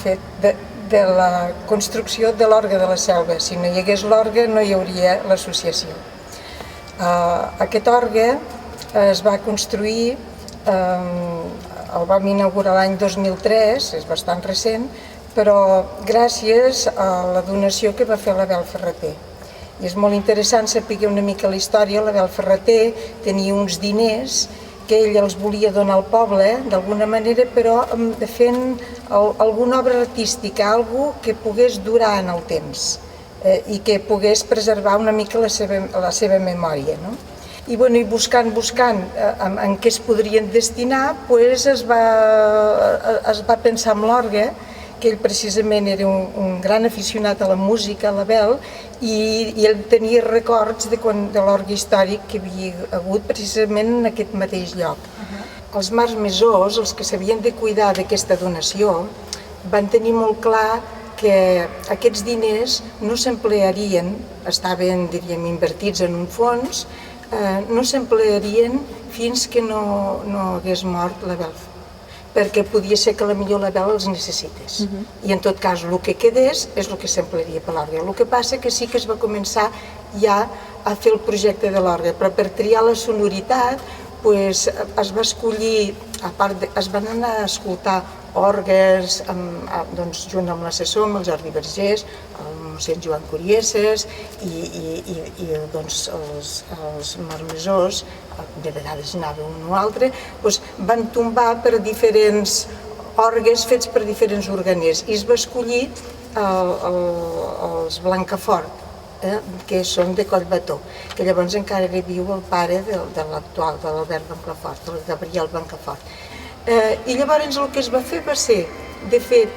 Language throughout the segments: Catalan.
fet de la construcció de l'Orgue de la Selva. Si no hi hagués l'Orgue no hi hauria l'associació. Aquest orgue es va construir, el vam inaugurar l'any 2003, és bastant recent, però gràcies a la donació que va fer l'Abel Ferrater. I és molt interessant saber una mica la història. L'Abel Ferrater tenia uns diners que ell els volia donar al poble, d'alguna manera, però fent alguna obra artística, alguna que pogués durar en el temps i que pogués preservar una mica la seva memòria. I buscant en què es podrien destinar, es va pensar en l'orgue, que ell precisament era un gran aficionat a la música, a l'Abel, i ell tenia records de l'orgue històric que havia hagut precisament en aquest mateix lloc. Els marmessors, els que s'havien de cuidar d'aquesta donació, van tenir molt clar que aquests diners no s'emplearien, estaven, diríem, invertits en un fons, no s'emplearien fins que no hagués mort l'Abel, perquè podia ser que potser l'Abel els necessités. I en tot cas, el que quedés és el que s'emplearia per l'orgue. El que passa que sí que es va començar ja a fer el projecte de l'orgue, però per triar la sonoritat es va escollir, es van anar a escoltar orgues junt amb l'assessor, amb el Jordi Vergés, el mossèn Joan Corieses i els marmessors, de vegades n'anava un o altre, van tombar per diferents orgues fets per diferents organers i es va escollir els Blancafort, que són de Collbató, que llavors encara era viu el pare de l'actual, de l'Albert Blancafort, el Gabriel Blancafort. I llavors el que es va fer va ser de fer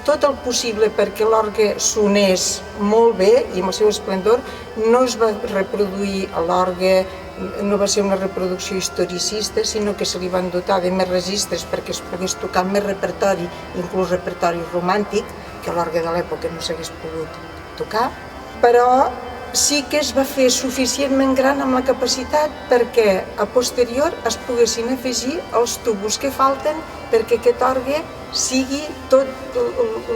tot el possible perquè l'orgue sonés molt bé i amb el seu esplendor. No es va reproduir l'orgue, no va ser una reproducció historicista, sinó que se li van dotar de més registres perquè es pogués tocar més repertori, inclús repertori romàntic, que l'orgue de l'època no s'hagués pogut tocar, però sí que es va fer suficientment gran amb la capacitat perquè a posterior es poguessin afegir els tubos que falten perquè aquest orgue sigui tot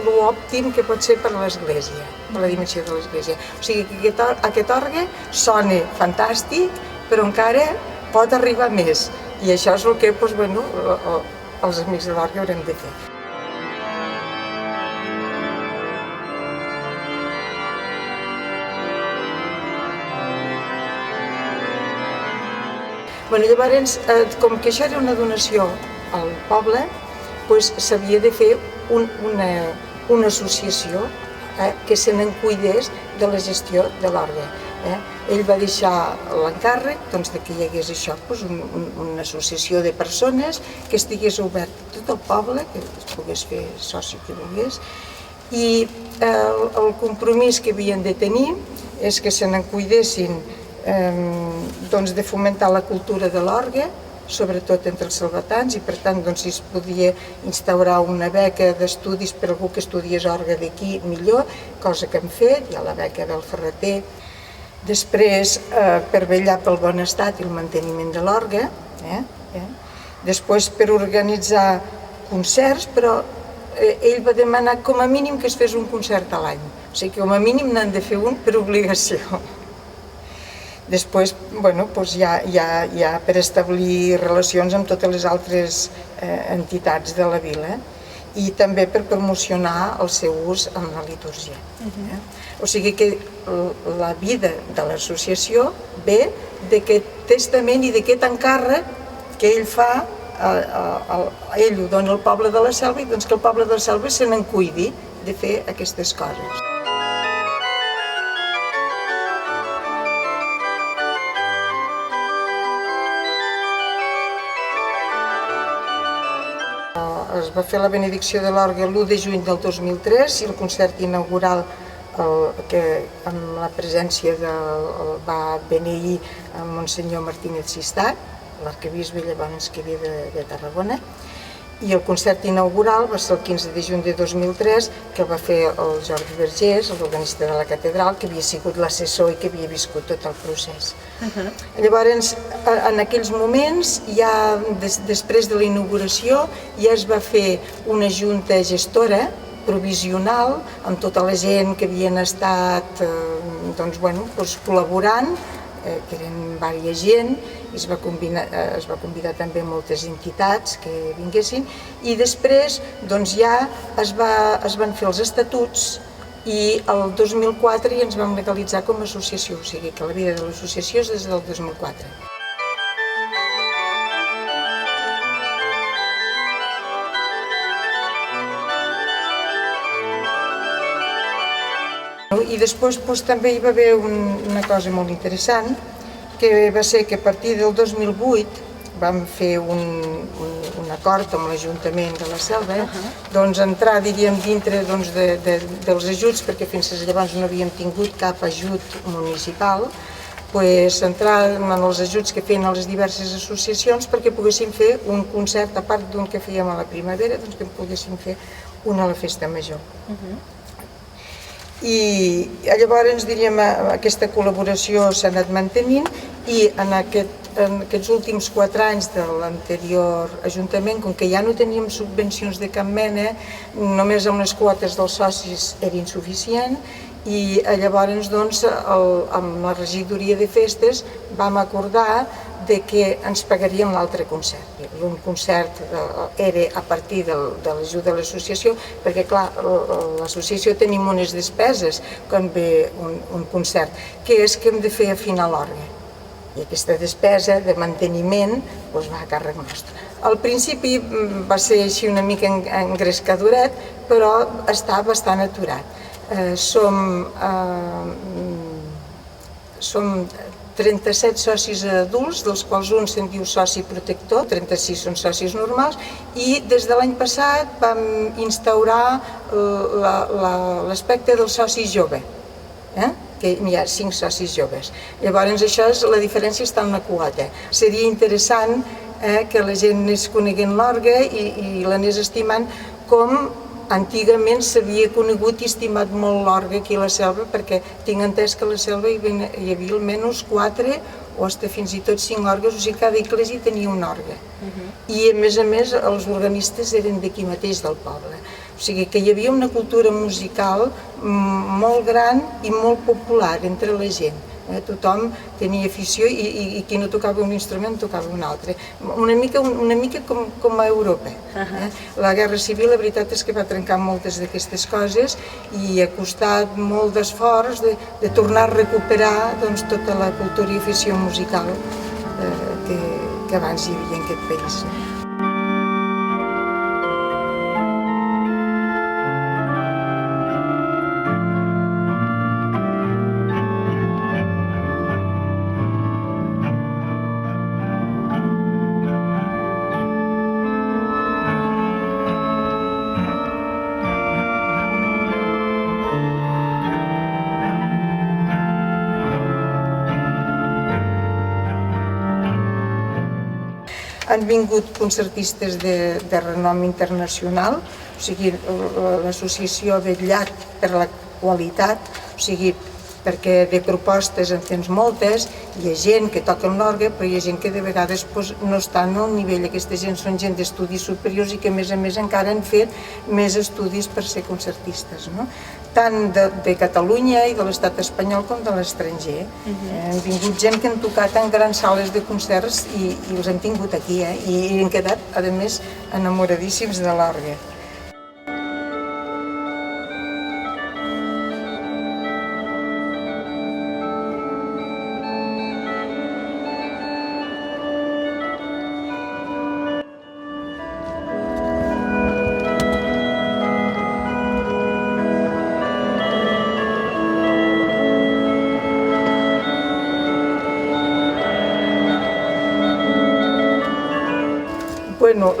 l'òptim que pot ser per l'església, per la dimensió de l'església. O sigui que aquest orgue sona fantàstic, però encara pot arribar més. I això és el que els amics de l'orgue haurem de fer. Llavors, com que això era una donació al poble, s'havia de fer una associació que se n'encuidés de la gestió de l'orgue. Ell va deixar l'encàrrec que hi hagués això, una associació de persones que estigués obert a tot el poble, que es pogués fer soci que volgués, i el compromís que havien de tenir és que se n'encuidessin de fomentar la cultura de l'orgue, sobretot entre els salvatans, i per tant si es podia instaurar una beca d'estudis per algú que estudiés orgue d'aquí millor, cosa que hem fet, hi ha la beca Abel Ferrater. Després, per vetllar pel bon estat i el manteniment de l'orgue, després per organitzar concerts, però ell va demanar com a mínim que es fes un concert a l'any, o sigui que com a mínim n'han de fer un per obligació. Després, ja per establir relacions amb totes les altres entitats de la vila i també per promocionar el seu ús en la litúrgia. O sigui que la vida de l'associació ve d'aquest testament i d'aquest encàrrec que ell fa, ell ho dona al poble de la Selva i que el poble de la Selva se n'encuidi de fer aquestes coses. Es va fer la benedicció de l'orgue l'1 de juny del 2003 i el concert inaugural amb la presència va beneir el Monsenyor Martínez Sistach, l'arquebisbe llavors que havia de Tarragona, I el concert inaugural va ser el 15 de juny de 2003, que el va fer el Jordi Vergés, l'organista de la catedral, que havia sigut l'assessor i que havia viscut tot el procés. Llavors, en aquells moments, ja després de la inauguració, ja es va fer una junta gestora provisional amb tota la gent que havien estat col·laborant, que eren diversa gent, i es va convidar també moltes entitats que vinguessin, i després ja es van fer els estatuts i el 2004 ja ens vam legalitzar com a associació, o sigui que la vida de l'associació és des del 2004. I després també hi va haver una cosa molt interessant, que va ser que a partir del 2008 vam fer un acord amb l'Ajuntament de la Selva, entrar, diríem, dintre dels ajuts, perquè fins llavors no havíem tingut cap ajut municipal, entrar en els ajuts que feien a les diverses associacions perquè poguéssim fer un concert, a part d'un que fèiem a la primavera, que en poguéssim fer un a la festa major. I llavors, diríem, aquesta col·laboració s'ha anat mantenint i en aquests últims 4 anys de l'anterior Ajuntament, com que ja no teníem subvencions de cap mena, només amb les quotes dels socis era insuficient, i llavors amb la regidoria de festes vam acordar que ens pagarien l'altre concert. Un concert era a partir de l'ajut de l'associació, perquè clar, l'associació tenim unes despeses quan ve un concert, que és que hem de fer afinar l'orgue. I aquesta despesa de manteniment va a càrrec nostre. Al principi va ser així una mica engrescadoret, però està bastant aturat. Som 37 socis adults, dels quals un se'n diu soci protector, 36 són socis normals, i des de l'any passat vam instaurar l'aspecte del soci jove, que n'hi ha 5 socis joves. Llavors, la diferència està en la quota. Seria interessant que la gent anés coneguent l'orgue i l'anés estimant com antigament s'havia conegut i estimat molt l'orgue aquí a la Selva, perquè tinc entès que a la Selva hi havia almenys 4 o fins i tot 5 orgues, o sigui, cada església tenia un orgue. I a més, els organistes eren d'aquí mateix del poble. O sigui que hi havia una cultura musical molt gran i molt popular entre la gent. Tothom tenia afició i qui no tocava un instrument tocava un altre. Una mica com a Europa. La Guerra Civil, la veritat és que va trencar moltes d'aquestes coses i ha costat molt d'esforç de tornar a recuperar tota la cultura i afició musical que abans hi havia en aquest país. Han vingut concertistes de renom internacional, o sigui, l'associació ha vetllat per la qualitat, o sigui, perquè de propostes en tens moltes, hi ha gent que toca l'orgue, però hi ha gent que de vegades no estan al nivell. Aquesta gent són gent d'estudis superiors i que a més encara han fet més estudis per ser concertistes, tant de Catalunya i de l'estat espanyol com de l'estranger. Han vingut gent que han tocat en grans sales de concerts i els hem tingut aquí, i han quedat, a més, enamoradíssims de l'orgue.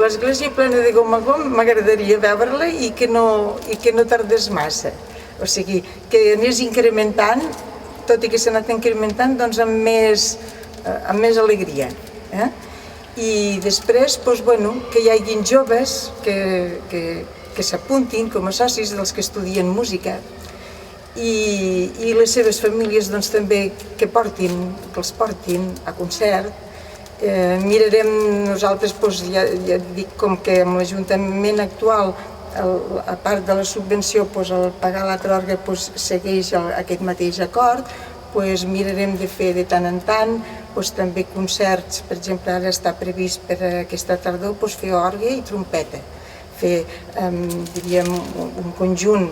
L'església plena de gom a gom m'agradaria veure-la i que no tardés massa. O sigui, que anés incrementant, tot i que s'ha anat incrementant, amb més alegria. I després que hi hagin joves que s'apuntin com a socis dels que estudien música i les seves famílies també que els portin a concert. Mirarem nosaltres, ja dic, com que amb l'Ajuntament actual, a part de la subvenció, el pagar l'altre orgue segueix aquest mateix acord, mirarem de fer de tant en tant també concerts. Per exemple, ara està previst per aquesta tardor fer orgue i trompeta, fer, diríem, un conjunt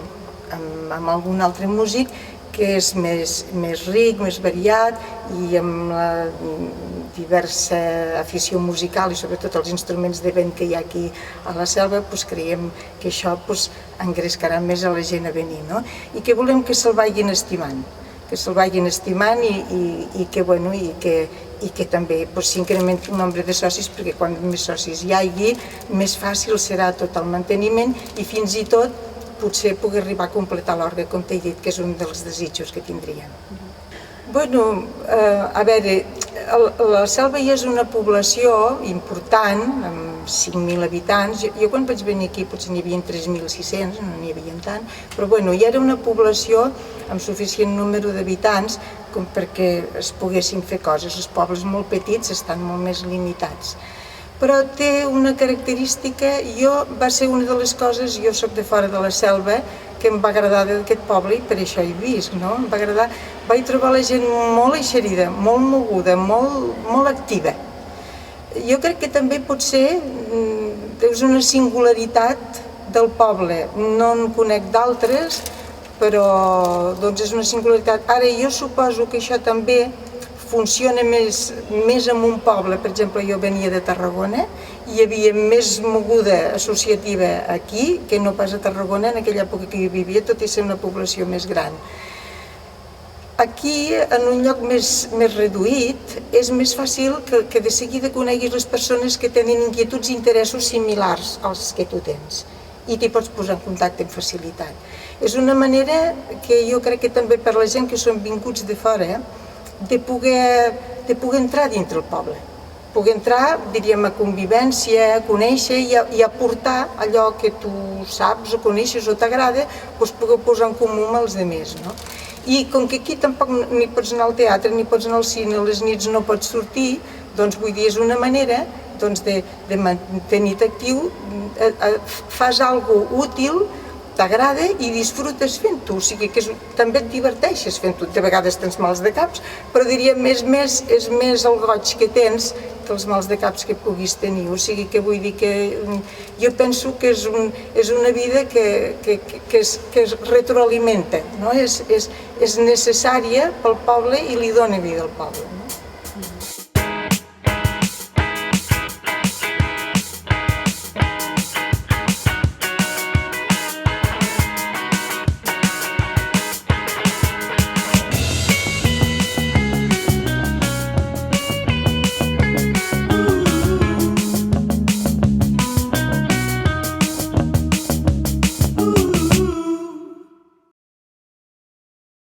amb algun altre músic que és més ric, més variat i amb la diversa afició musical i sobretot els instruments de vent que hi ha aquí a la Selva, creiem que això engrescarà més a la gent a venir, i que volem que se'l vagin estimant, i que també s'incrementi el nombre de socis, perquè quan més socis hi hagi, més fàcil serà tot el manteniment i fins i tot potser poder arribar a completar l'orgue, com t'he dit, que és un dels desitjos que tindríem. A veure, la Selva ja és una població important, amb 5.000 habitants. Jo quan vaig venir aquí potser n'hi havia 3.600, no n'hi havia tant, però ja era una població amb suficient número d'habitants com perquè es poguessin fer coses. Els pobles molt petits estan molt més limitats. Però té una característica, va ser una de les coses, jo soc de fora de la Selva, que em va agradar d'aquest poble i per això hi visc, em va agradar. Vaig trobar la gent molt eixerida, molt moguda, molt activa. Jo crec que també potser és una singularitat del poble, no en conec d'altres, però és una singularitat. Ara, jo suposo que això també funciona més en un poble. Per exemple, jo venia de Tarragona i hi havia més moguda associativa aquí que no pas a Tarragona en aquella època que hi vivia, tot i ser una població més gran. Aquí, en un lloc més reduït, és més fàcil que de seguida coneguis les persones que tenen inquietuds i interessos similars als que tu tens i t'hi pots posar en contacte amb facilitat. És una manera que jo crec que també per la gent que són vinguts de fora de poder entrar dintre el poble, poder entrar, diríem, a convivència, a conèixer i aportar allò que tu saps o coneixes o t'agrada, poder posar en comú amb els altres. I com que aquí tampoc ni pots anar al teatre, ni pots anar al cine, a les nits no pots sortir, vull dir, és una manera de mantenir-te actiu, fas alguna cosa útil, t'agrada i disfrutes fent-ho, o sigui que també et diverteixes fent-ho. De vegades tens mals de caps, però diríem és més el goig que tens que els mals de caps que puguis tenir. O sigui que vull dir que jo penso que és una vida que es retroalimenta, és necessària pel poble i li dona vida al poble.